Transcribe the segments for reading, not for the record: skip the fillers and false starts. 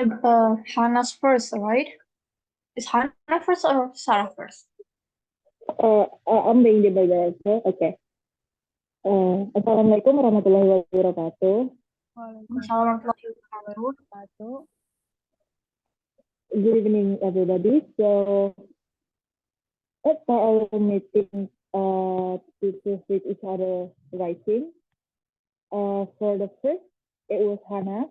Hannah's first, right? Is Hannah first or Sarah first? I'm being the moderator. Okay. Assalamualaikum warahmatullahi wabarakatuh. Waalaikumsalam warahmatullahi wabarakatuh. Good evening, everybody. So, let's start our meeting to proofread each other writing. For the first, it was Hanna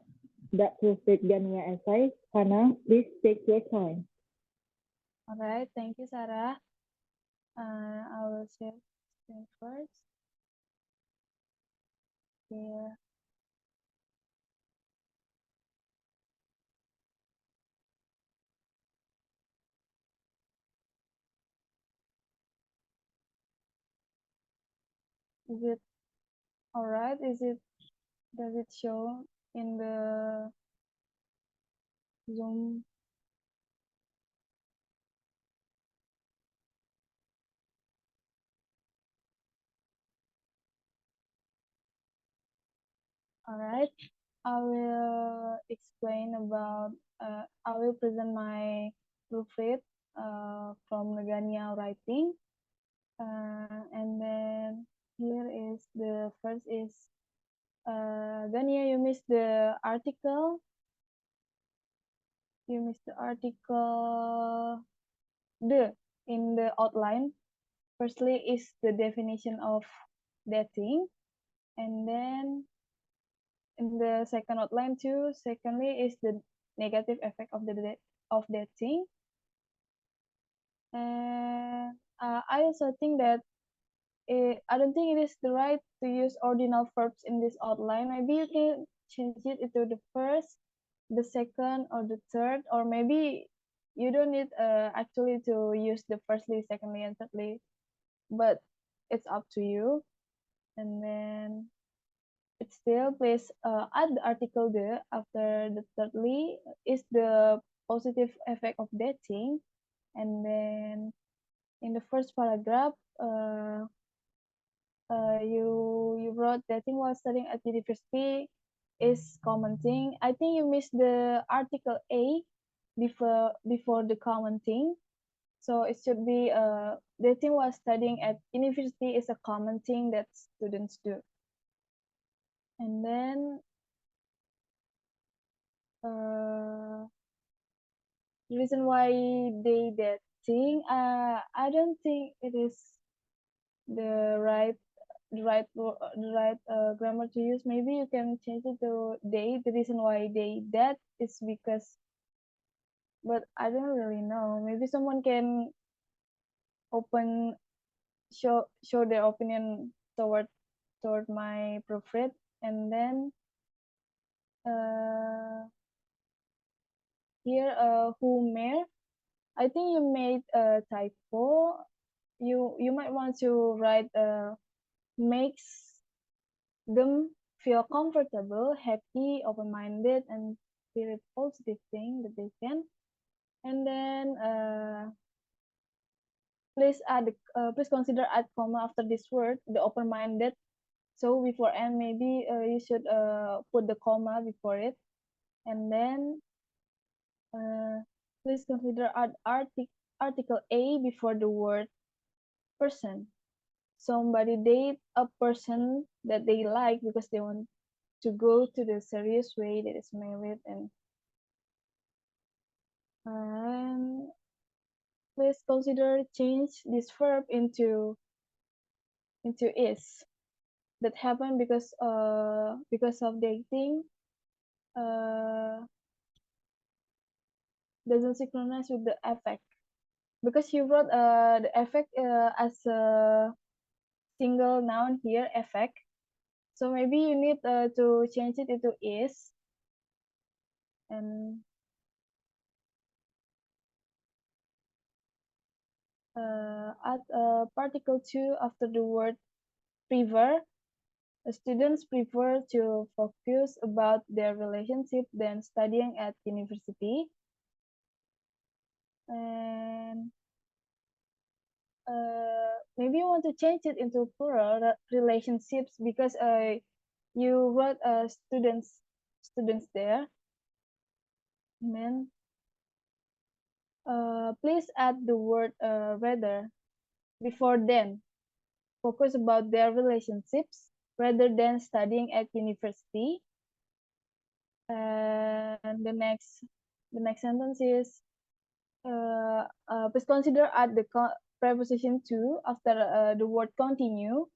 that proofread Ghania essay. Hanna, please take your time. All right, thank you, Sarah. I will share screen first. Here. Is it all right? Does it show in the Zoom? All right, I will explain about, I will present my proofread from the Ghania writing. And then here is the first is, Ghania, you missed the article. You missed the article in the outline. Firstly is the definition of dating, and then in the second outline too, secondly is the negative effect of dating. And I also think that I don't think it is the right to use ordinal verbs in this outline. Maybe you can change it into the first, the second, or the third, or maybe you don't need actually to use the firstly, secondly, and thirdly, but it's up to you. And then it's still please add the article the after the thirdly is the positive effect of dating. And then in the first paragraph, you wrote dating while studying at university is commenting. I think you missed the article A before the commenting. So it should be dating while studying at university is a common thing that students do. And then the reason why they dating, I don't think it is the right grammar to use. Maybe you can change it to they. The reason why they that is because, but I don't really know. Maybe someone can show their opinion toward my proofread. And then here Humer, I think you made a typo. You might want to write makes them feel comfortable, happy, open-minded, and spirit positive thing that they can. And then please consider add comma after this word, the open-minded. So before and maybe you should put the comma before it. And then please consider add article A before the word person. Somebody date a person that they like because they want to go to the serious way that is married. And please consider change this verb into is. That happened because of dating doesn't synchronize with the effect, because you wrote the effect as a single noun here, effect. So maybe you need to change it into is. And add particle to after the word prefer. Students prefer to focus about their relationship than studying at university. And maybe you want to change it into plural relationships, because you wrote students there. And then please add the word rather before then. Focus about their relationships rather than studying at university. And the next sentence is please consider add the preposition to after the word continue.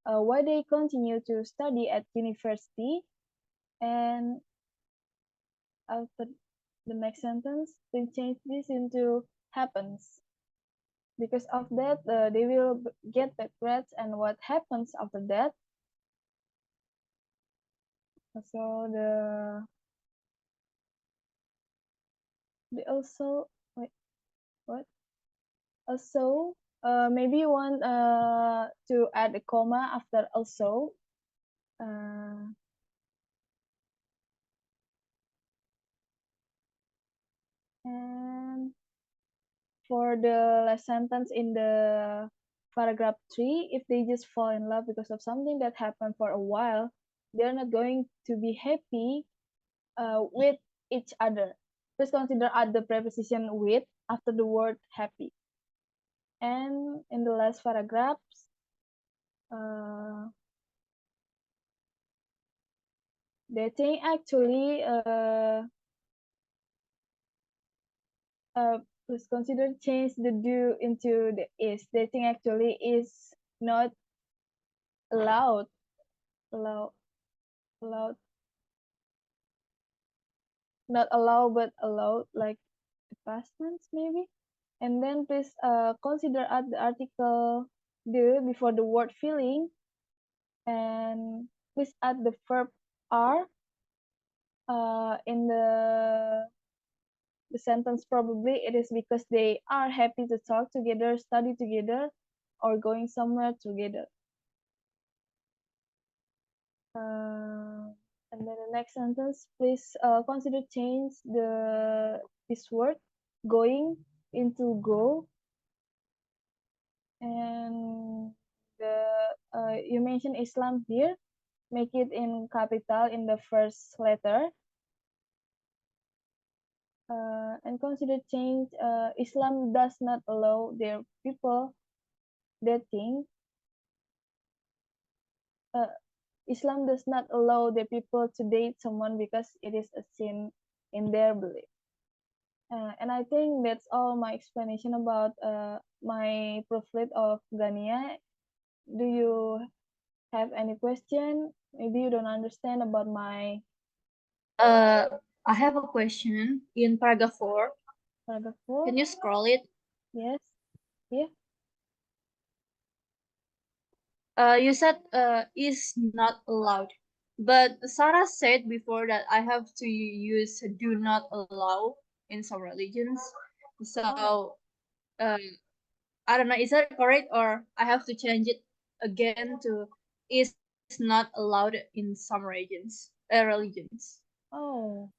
Why they continue to study at university, and after the next sentence, then change this into happens. Because of that, they will get the grades, and what happens after that. So they also wait, what? Also, maybe you want to add a comma after also. And for the last sentence in the paragraph 3, if they just fall in love because of something that happened for a while, they're not going to be happy with each other. Please consider add the preposition with after the word happy. And in the last paragraphs, dating actually please consider change the do into the is. Dating actually is not allowed. Not allow but allowed, like the past tense maybe. And then please consider add the article the before the word feeling, and please add the verb are in the sentence. Probably it is because they are happy to talk together, study together, or going somewhere together. And then the next sentence, please consider change this word going into go. And you mentioned Islam here, make it in capital in the first letter. And consider change Islam does not allow their people dating. Islam does not allow the people to date someone because it is a sin in their belief. And I think that's all my explanation about my proofread of Ghania. Do you have any question? Maybe you don't understand about my I have a question in paragraph 4. paragraph 4. Can you scroll it? Yes. Yeah. You said is not allowed, but Sarah said before that I have to use do not allow in some religions. So I don't know, is that correct, or I have to change it again to is not allowed in some religions. Oh.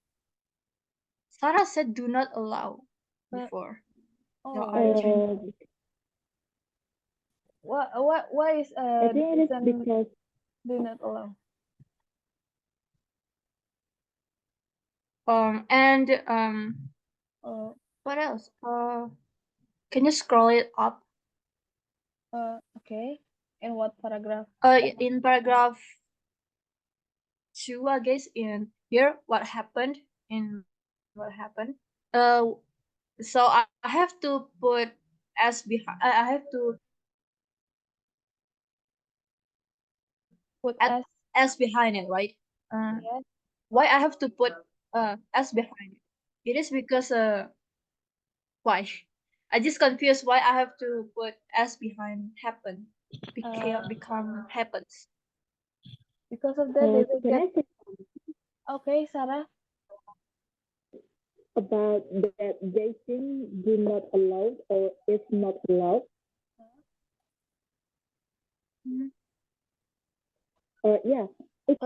Sarah said do not allow before. So I changed. Why is I think it is because do not allow? And what else? Can you scroll it up? Okay. In what paragraph? In paragraph 2, I guess. In here, what happened? So I have to put s behind. I have to Put add S. s behind it, right? Yes. Why I have to put s behind it? It is because why? I just confused why I have to put s behind happen. Become happens. Because of that, they will can I get. say Okay, Sarah. about that dating do not allowed or is not allowed? Yeah, it's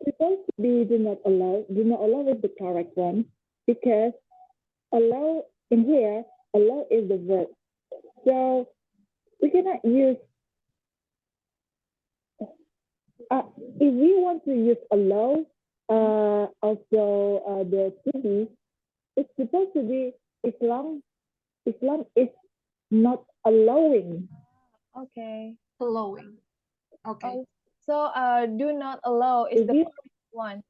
supposed to be do not allow. Do not allow is the correct one because allow in here, allow is the verb. So we cannot use, if we want to use allow, also the to be, it's supposed to be Islam. Islam is not allowing. Okay. Allowing. Okay. So do not allow is If the you correct one.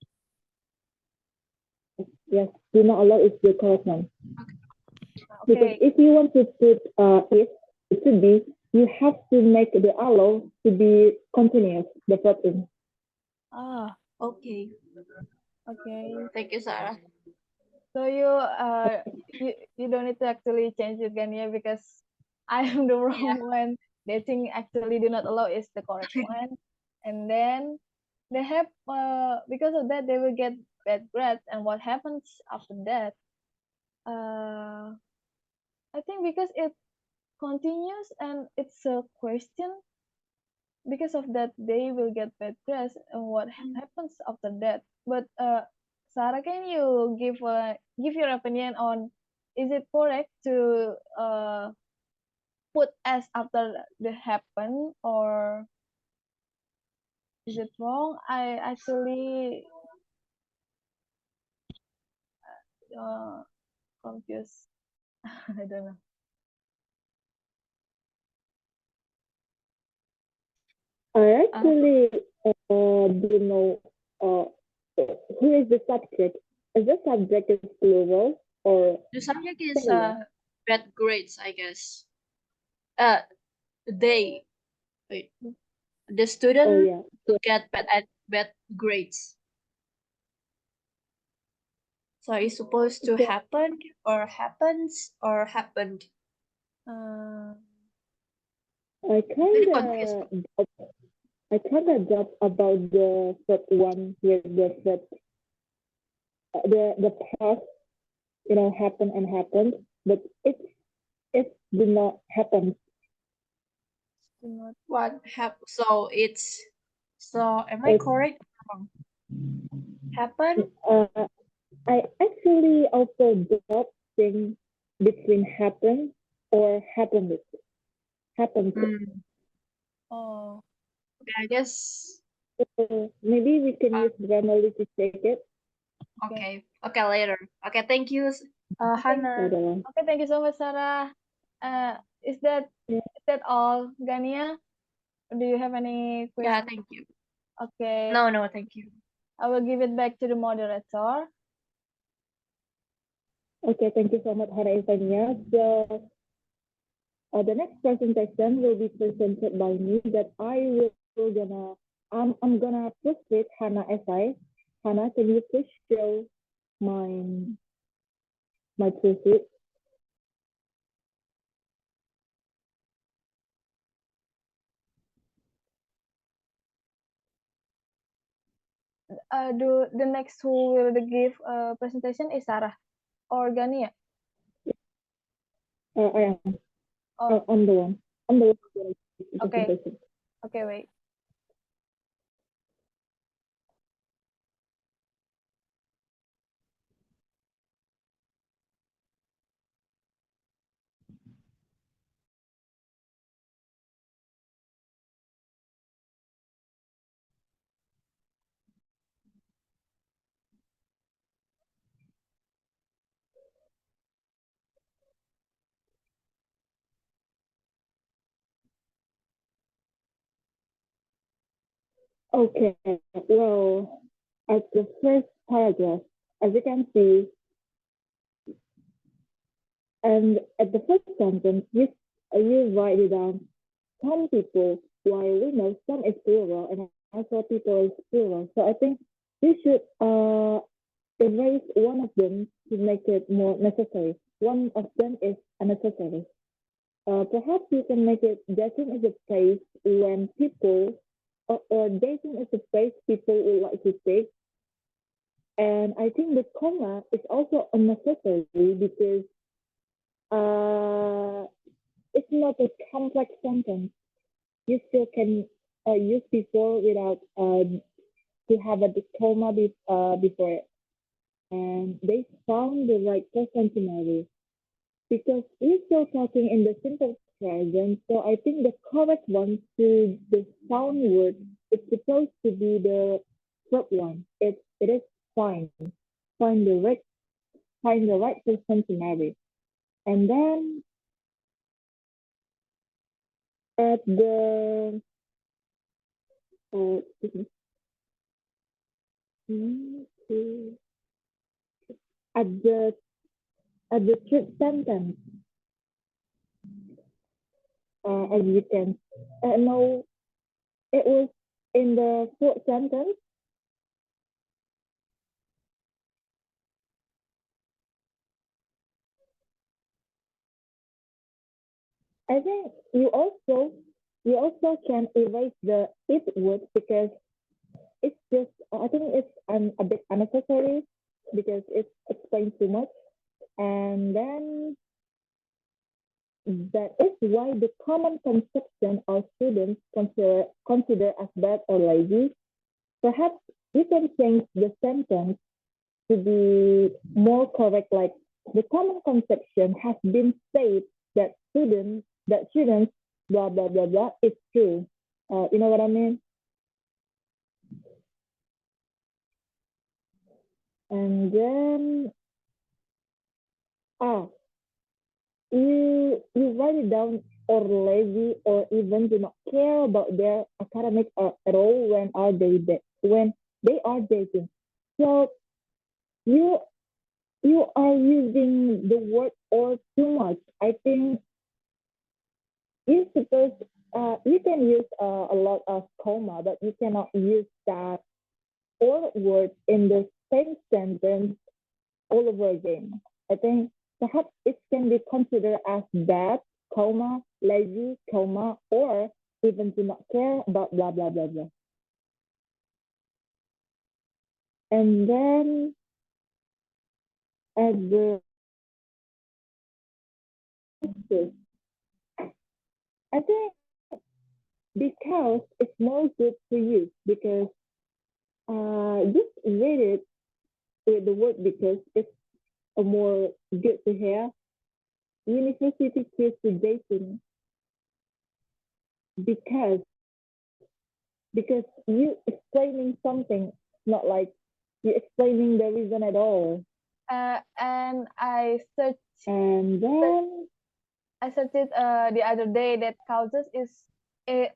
yes, do not allow is the correct one. Because Okay. if you want to put it should be you have to make the allow to be continuous, the pattern. Ah, Okay. okay. Thank you, Sarah. So you don't need to actually change it, Ghania, because I am the Yeah. wrong one. They think actually do not allow is the correct one, and then they have because of that they will get bad grades. And what happens after that? Uh, I think because it continues and it's a question, because of that they will get bad grades. And what happens after that? But Sarah, can you give your opinion on is it correct to put s after the happen, or is it wrong? I actually uh, confused. I don't know. I Uh, actually do know uh, who is the subject. Is the subject is plural or the subject is singular? bad grades, I guess. Uh, they wait, the Oh student yeah. will get bad grades. So it's supposed to So happen or happens or happened. Uh, I Very confused. kind of doubt about the first one with the first, the past, happen and happened, but it did not happen. do not. What happened? So it's so. Am I It correct? Or wrong? Happen. uh, I actually also doubt thing between happen or happened. Hmm. Oh, Okay, I guess. So maybe we can Uh, use Grammarly to check it. okay. okay. Okay, later. Okay, thank you, Thank. Hannah. Hold Okay, thank you so much, Sarah. Is that all, Gania? Do you have any Yeah, question? thank you. Okay, No, no, thank you. I will give it back to the moderator. Okay, thank you so much, Hanna Irfenia. So the next presentation will be presented by me that I'm gonna proofread Hannah essay. Hannah, can you please show my my proofread? Do the next who will give presentation is Sarah or Gania? I am. Oh, I'm the one. I'm the one who's gonna give the okay, presentation. okay, wait. Okay. Well, at the first paragraph, as you can see, and at the first sentence, you write it down. Some people, while we know some is plural and also people is plural. So I think we should erase one of them to make it more necessary. One of them is unnecessary. Perhaps you can make it dating is a place when people or dating is a place people would like to take. And I think the comma is also unnecessary because uh, it's not a complex sentence. You still can use before without to have a comma before it. And they found the right person to marry because we're still talking in the simple present. So I think the correct one to the sound word is supposed to be the third one. It is fine. Find the right find the right person to marry. And then at the excuse me, at the third sentence, as you can no, it was in the fourth sentence. I think you also can erase the it word because it's just I think it's a bit unnecessary because it explains too much. And then that is why the common conception our students consider as bad or lazy. Perhaps you can change the sentence to be more correct, like the common conception has been said that students blah blah blah blah is true. You know what I mean? And then ah, you write it down or lazy or even do not care about their academics at all when they are dating. So you you are using the word or too much. I think you suppose you can use a lot of comma, but you cannot use that or word in the same sentence all over again. I think perhaps it can be considered as bad, comma, lazy, comma, or even do not care about blah blah blah blah. And then at the I think because it's more good to use because just read it with the word because it's a more good to hear. University kids to dating because you explaining something, not like you explaining the reason at all. And And then I searched it the other day that causes is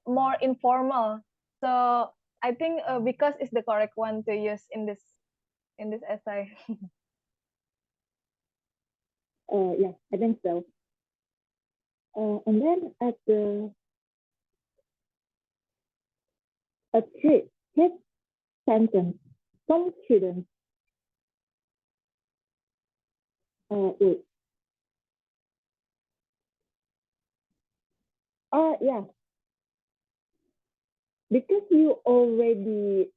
more informal. So I think because it's the correct one to use in this essay. yeah, I think so. And then at the fifth sentence, some students wait. Yeah, because you already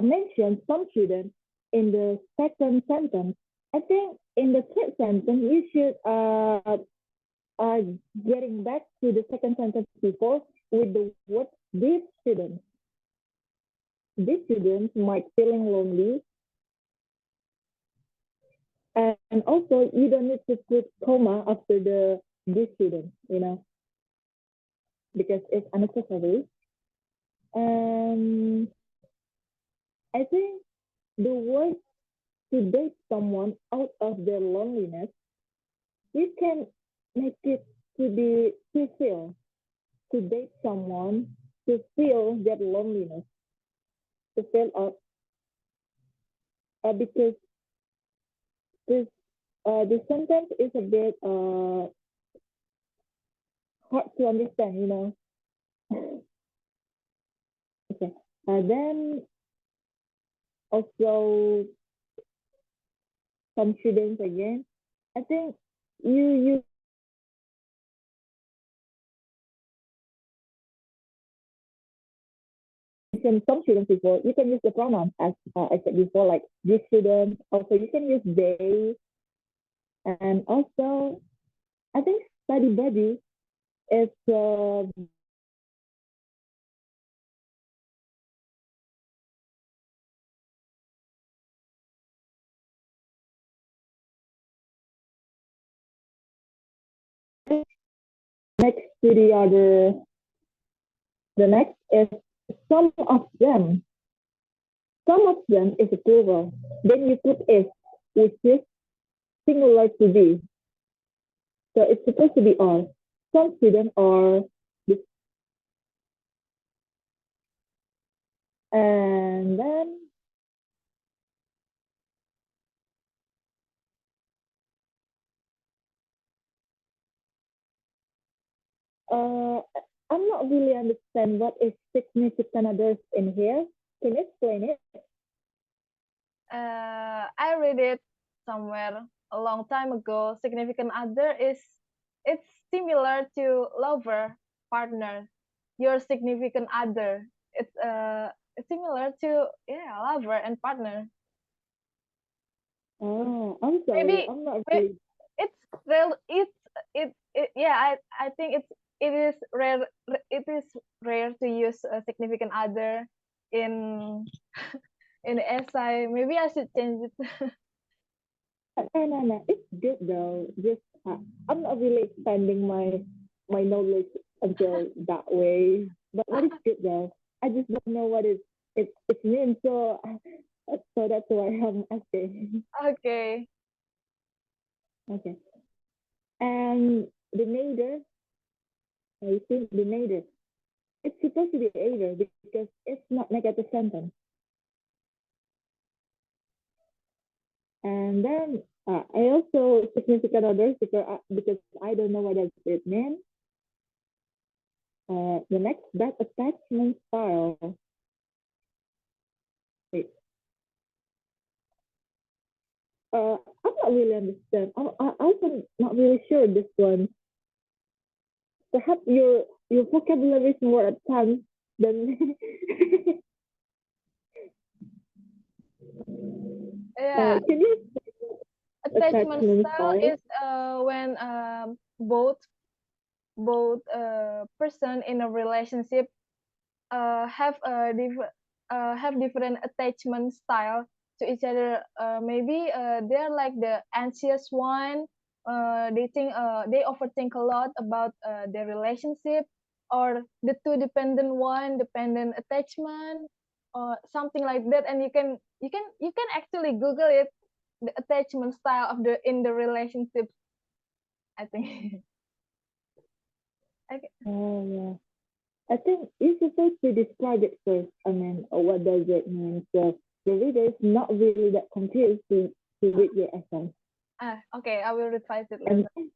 mentioned some students in the second sentence. I think in the third sentence you should uh getting back to the second sentence before with the word these students. These students might feeling lonely, and also you don't need to put comma after the these students, because it's unnecessary. And I think the word to date someone out of their loneliness, you can make it to be to feel to date someone to feel that loneliness, to feel up, because this the sentence is a bit hard to understand. Okay. Then also confidence again. I think you mentioned some students before. You can use the pronouns as I said before, like this student. Also, you can use they, and also I think study buddy is next to the next is some of them. Some of them is a plural. Then you put is, which is singular to be. So it's supposed to be all. Some students are this, and then uh, I'm not really understand what is significant others in here. Can you explain it? I read it somewhere a long time ago. Significant other is it's similar to lover, partner, your significant other. It's similar to lover and partner. Oh, I'm sorry. Maybe I'm not may- really. it's real. It yeah. I think it is rare. It is rare to use a significant other in in the essay. Maybe I should change it. No. It's good though. Just I'm not really expanding my knowledge until that way. But it's good though. I just don't know what it means. So that's why I'm asking. Okay. Okay. And the neither, I think the neither. It's supposed to be either because it's not negative sentence. And then I also significant others because I don't know what does it mean. The next that attachment style. Wait. I'm not really understand. I'm not really sure this one. Perhaps your vocabulary is more advanced than. Yeah. Can you Attachment attachment style style? is when both person in a relationship have have different attachment style to each other. Maybe they're like the anxious one. They think they overthink a lot about their relationship, or the two dependent one, dependent attachment, or something like that. And you can actually Google it, the attachment style of the in the relationship. I think. Okay. Oh yeah. I think you're supposed to describe it first. I mean, what does it mean? So the reader is not really that confused to read your essay. Okay, I will revise it And later.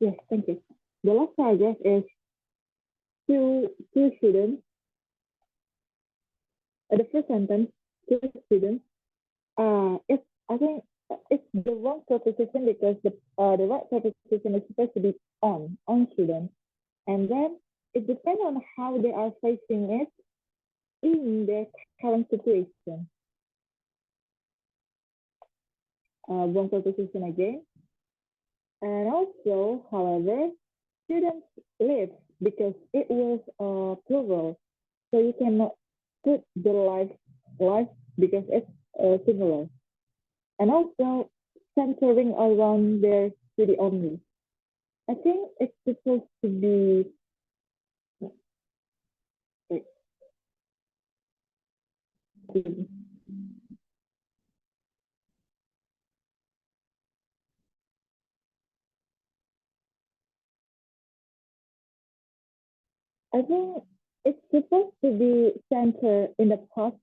yes, thank you. The last paragraph is two students. The first sentence, two students. It's I think it's the wrong preposition because the right preposition is supposed to be on students, and then it depends on how they are facing it in their current situation. Wrong preposition again. And also, however, students live because it was plural. So you cannot put the life because it's singular. And also centering around their city only. I think it's supposed to be I think it's supposed to be centered in the past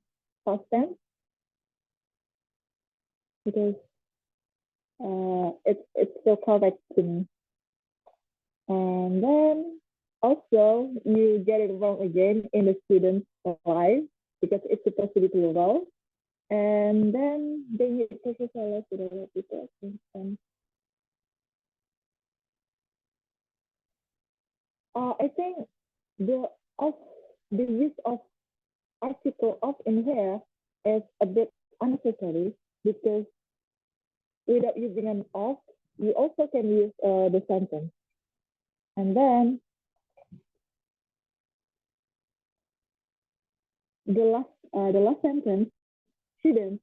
tense because it's so correct to me. And then also you get it wrong again in the student's life because it's supposed to be plural. And then they need to follow to the people. I think the of the use of article of in here is a bit unnecessary because without using an of, you also can use the sentence. And then the last sentence, students.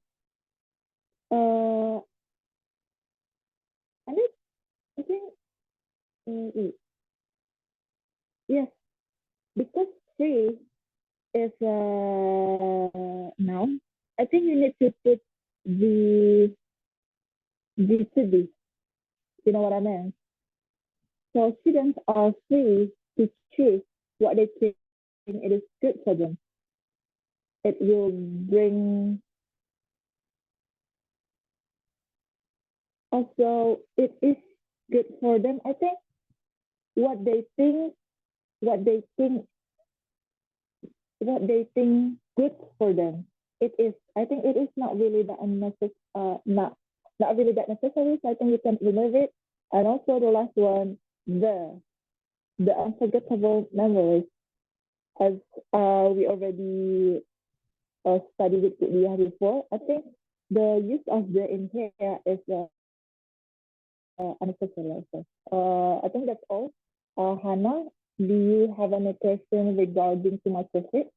Uh, and I think yes, because free is noun. I think you need to put the due to be. You know what I mean? So students are free to choose what they think it is good for them. It will bring also it is good for them. I think what they think what they think what they think good for them. It is I think it is not really that unnecessary not really that necessary. So I think you can remove it. And also the last one, the unforgettable memories, as we already studied with Ghania before. I think the use of the in here is unnecessary also. I think that's all. Hannah, do you have any question regarding to my topic?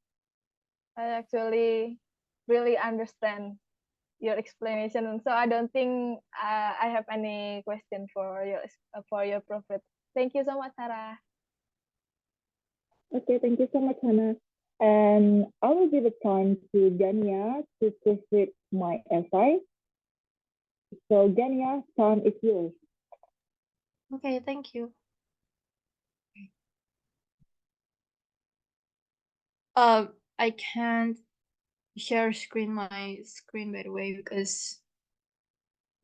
I actually really understand your explanation, and so I don't think I have any question for your prophet. Thank you so much, Sarah. Okay, thank you so much, Hannah. And I will give it time to Ghania to proofread my essay. So Ghania, time is yours. Okay, thank you. I can't share my screen by the way because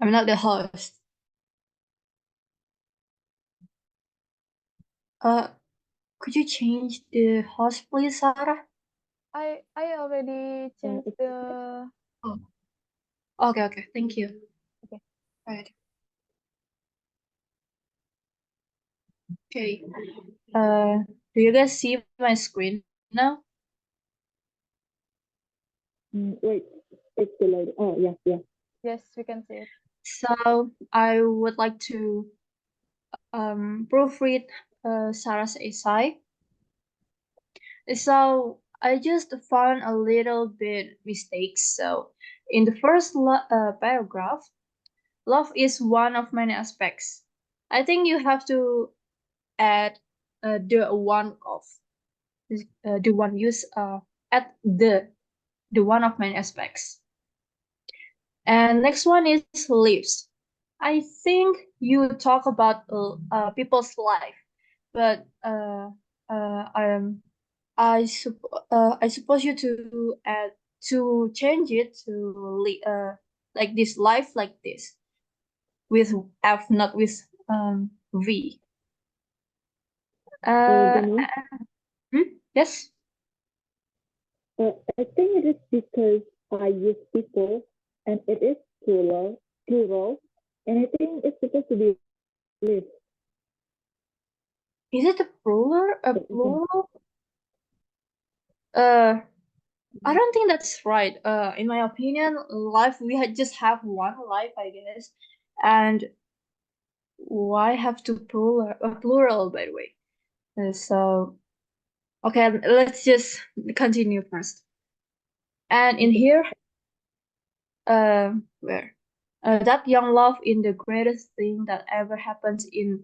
I'm not the host. Could you change the host, please, Sarah? I already changed the. Oh, okay. Thank you. Okay. Right. Okay. Do you guys see my screen now? Wait, it's delayed. Oh, yeah. Yes, we can see it. So I would like to proofread Sarah's essay. So I just found a little bit mistakes. So in the first paragraph, love is one of many aspects. I think you have to add the one of the one use at the one of many aspects. And next one is lives. I think you talk about people's life, but I suppose you to add to change it to like this life like this with F, not with V. Ghania, Yes. I think it is because I use people and it is plural, and I think it's supposed to be live. Is it a plural? A So, plural? Uh, I don't think that's right. In my opinion, life we just have one life, I guess, and why have to plural by the way? So okay, let's just continue first. And in okay. here, where that young love in the greatest thing that ever happens in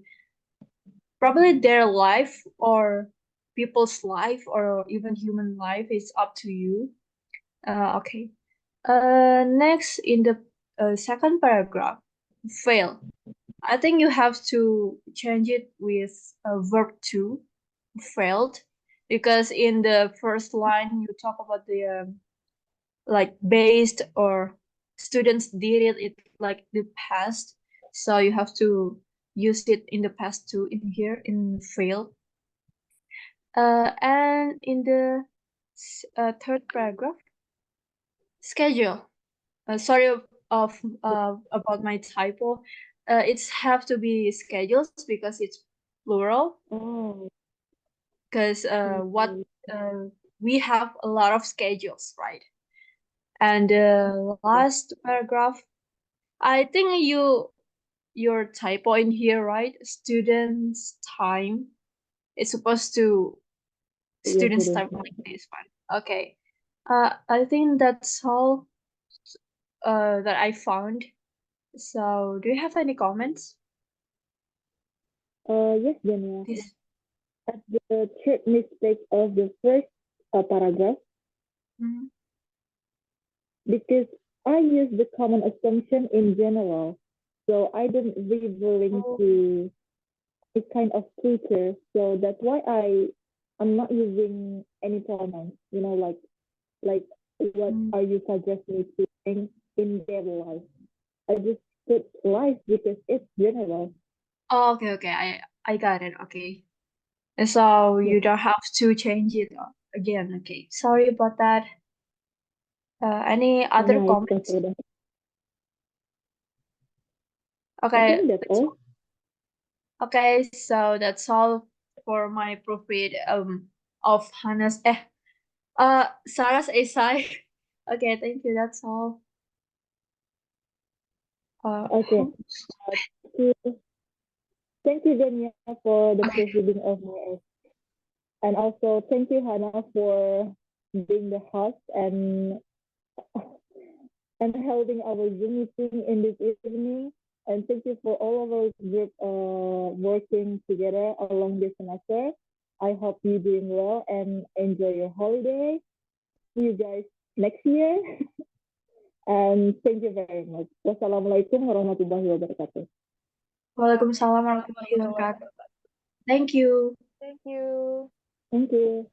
probably their life or people's life or even human life is up to you. Okay. Next in the second paragraph, fail. I think you have to change it with verb to failed, because in the first line you talk about the like based or students did it like the past, so you have to use it in the past too in here in failed. And in the third paragraph, schedule. Sorry about my typo. It's have to be schedules because it's plural. Oh, Because what okay. we have a lot of schedules, right? And the last paragraph, I think your typo in here, right? Students time. It's supposed to Yes, it students is. time like this one. Okay. I think that's all that I found. So, do you have any comments? Yes, Ghania. This. At the third mistake of the first paragraph, Mhm. because I use the common assumption in general. So I didn't referring to a kind of creature. So that's why I'm not using any pronouns. Like what Mm. are you suggesting me to in their life? I just put life because it's general. Oh, okay, I got it. Okay. So Yeah, you don't have to change it again. Okay. Sorry about that. Any other no, it's comments? okay. Then. I Okay. think that's all. Okay. So that's all for my proofread of Hannah's Sarah's essay. Okay. Thank you. That's all. Okay. Uh, thank you, Ghania, for the Okay. proofreading of my essay. And also thank you, Hannah, for being the host and holding our Zoom meeting in this evening. And thank you for all of our group working together along this semester. I hope you're doing well and enjoy your holiday. See you guys next year. And thank you very much. Wassalamualaikum warahmatullahi wabarakatuh. Waalaikumsalam warahmatullahi wabarakatuh. Thank you. Thank you. Thank you.